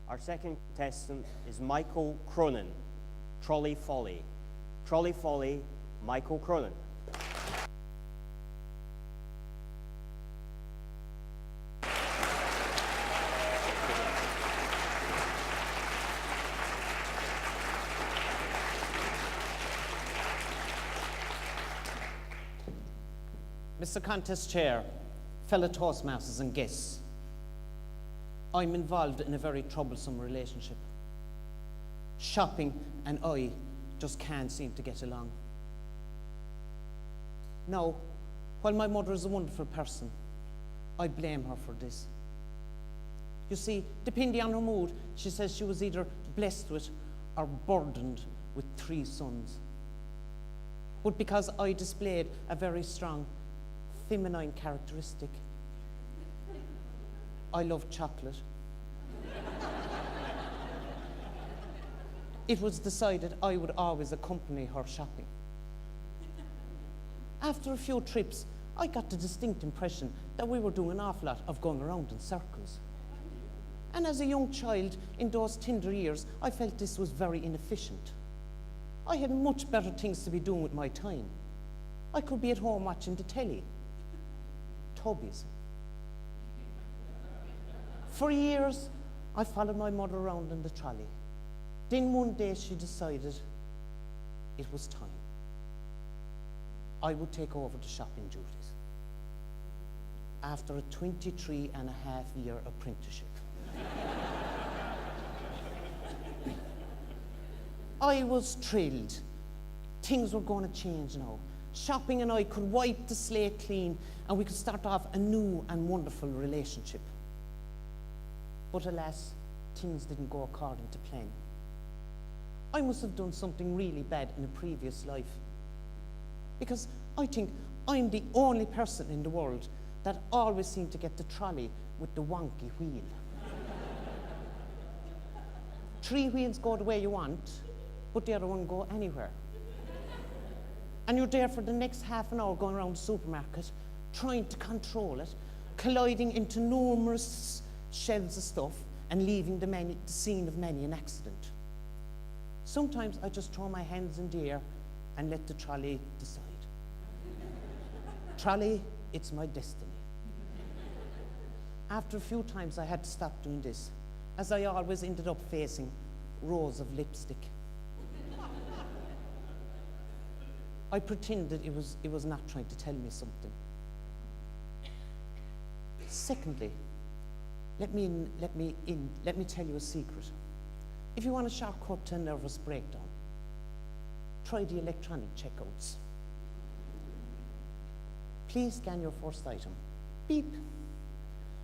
Our second contestant is Michael Cronin, Trolly, Folly. Trolly, Folly, Michael Cronin. Mr. Contest Chair, fellow Toastmasters and guests, I'm involved in a very troublesome relationship. Shopping and I just can't seem to get along. Now, while my mother is a wonderful person, I blame her for this. You see, depending on her mood, she says she was either blessed with or burdened with 3 sons. But because I displayed a very strong feminine characteristic, I love chocolate. It was decided I would always accompany her shopping. After a few trips, I got the distinct impression that we were doing an awful lot of going around in circles. And as a young child in those tender years, I felt this was very inefficient. I had much better things to be doing with my time. I could be at home watching the telly. Tubbies. For years, I followed my mother around in the trolley. Then one day she decided it was time. I would take over the shopping duties after a 23-and-a-half-year apprenticeship. I was thrilled. Things were going to change now. Shopping and I could wipe the slate clean and we could start off a new and wonderful relationship. But alas, things didn't go according to plan. I must have done something really bad in a previous life, because I think I'm the only person in the world that always seemed to get the trolley with the wonky wheel. 3 wheels go the way you want, but the other one go anywhere. And you're there for the next half an hour going around the supermarket, trying to control it, colliding into numerous shelves of stuff and leaving the scene of many an accident. Sometimes I just throw my hands in the air and let the trolley decide. Trolley, it's my destiny. After a few times I had to stop doing this, as I always ended up facing rows of lipstick. I pretended it was not trying to tell me something. Secondly, let me tell you a secret. If you want a shortcut to a nervous breakdown, try the electronic checkouts. Please scan your first item. Beep.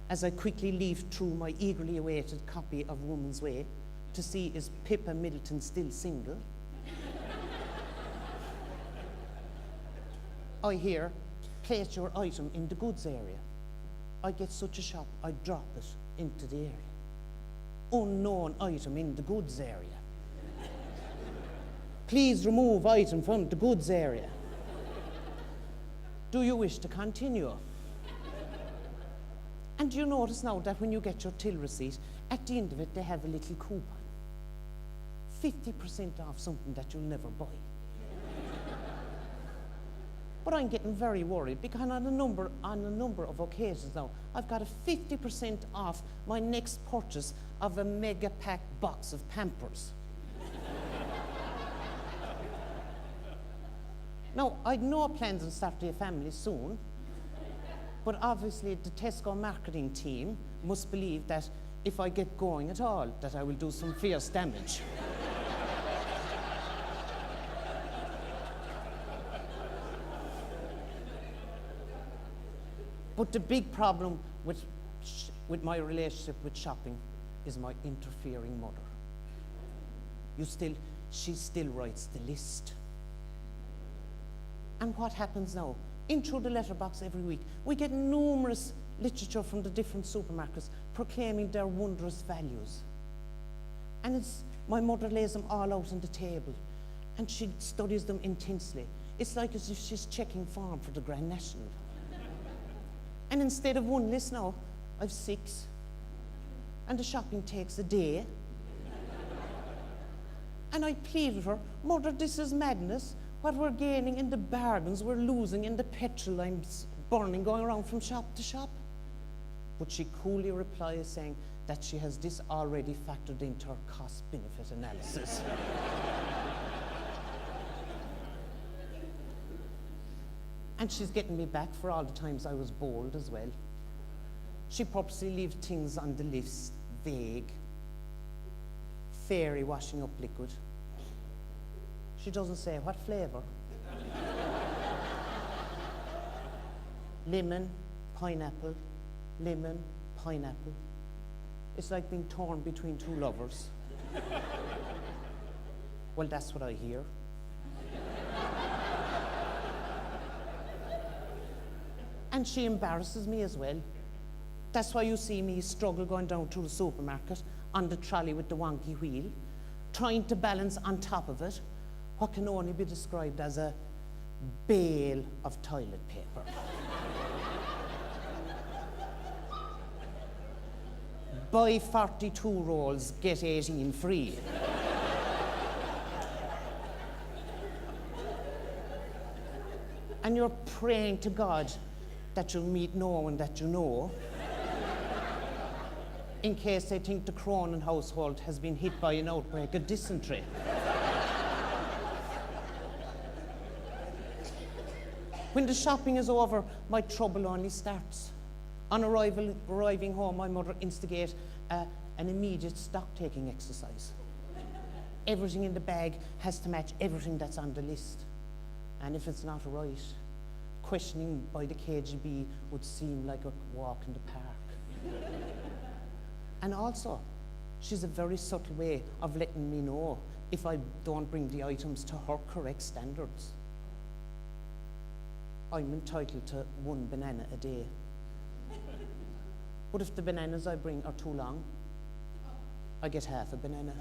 As I quickly leafed through my eagerly awaited copy of Woman's Way to see is Pippa Middleton still single. I hear, place your item in the goods area. I get such a shock, I drop it into the area. Unknown item in the goods area. Please remove item from the goods area. Do you wish to continue? And do you notice now that when you get your till receipt, at the end of it they have a little coupon. 50% off something that you'll never buy. But I'm getting very worried because on a number of occasions now, I've got a 50% off my next purchase of a mega pack box of Pampers. Now, I'd no plans on starting a family soon, but obviously the Tesco marketing team must believe that if I get going at all, that I will do some fierce damage. But the big problem with my relationship with shopping is my interfering mother. She still writes the list. And what happens now? In through the letterbox every week, we get numerous literature from the different supermarkets proclaiming their wondrous values. And my mother lays them all out on the table, and she studies them intensely. It's like as if she's checking form for the Grand National. And instead of one list now, I've 6. and the shopping takes a day. And I plead with her, Mother, this is madness. What we're gaining in the bargains, we're losing in the petrol I'm burning going around from shop to shop. But she coolly replies saying that she has this already factored into her cost-benefit analysis. And she's getting me back for all the times I was bold as well. She purposely leaves things on the list vague. Fairy washing up liquid. She doesn't say what flavour. Lemon, pineapple, lemon, pineapple. It's like being torn between two lovers. Well, that's what I hear. And she embarrasses me as well. That's why you see me struggle going down to the supermarket on the trolley with the wonky wheel, trying to balance on top of it what can only be described as a bale of toilet paper. Buy 42 rolls, get 18 free. And you're praying to God that you'll meet no one that you know, in case they think the Cronin household has been hit by an outbreak of dysentery. When the shopping is over, my trouble only starts. On arriving home, my mother instigates an immediate stock-taking exercise. Everything in the bag has to match everything that's on the list. And if it's not right, questioning by the KGB would seem like a walk in the park. And also, she's a very subtle way of letting me know if I don't bring the items to her correct standards. I'm entitled to 1 banana a day. But if the bananas I bring are too long, I get half a banana.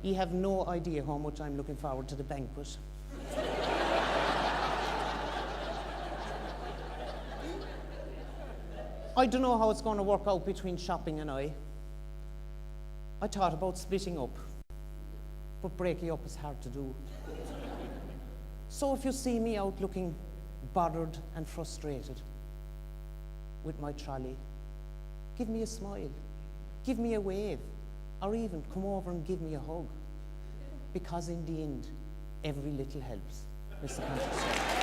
You have no idea how much I'm looking forward to the banquet. I don't know how it's going to work out between shopping and I. I thought about splitting up, but breaking up is hard to do. So if you see me out looking bothered and frustrated with my trolley, give me a smile, give me a wave, or even come over and give me a hug. Because in the end, every little helps. Mr. Constance.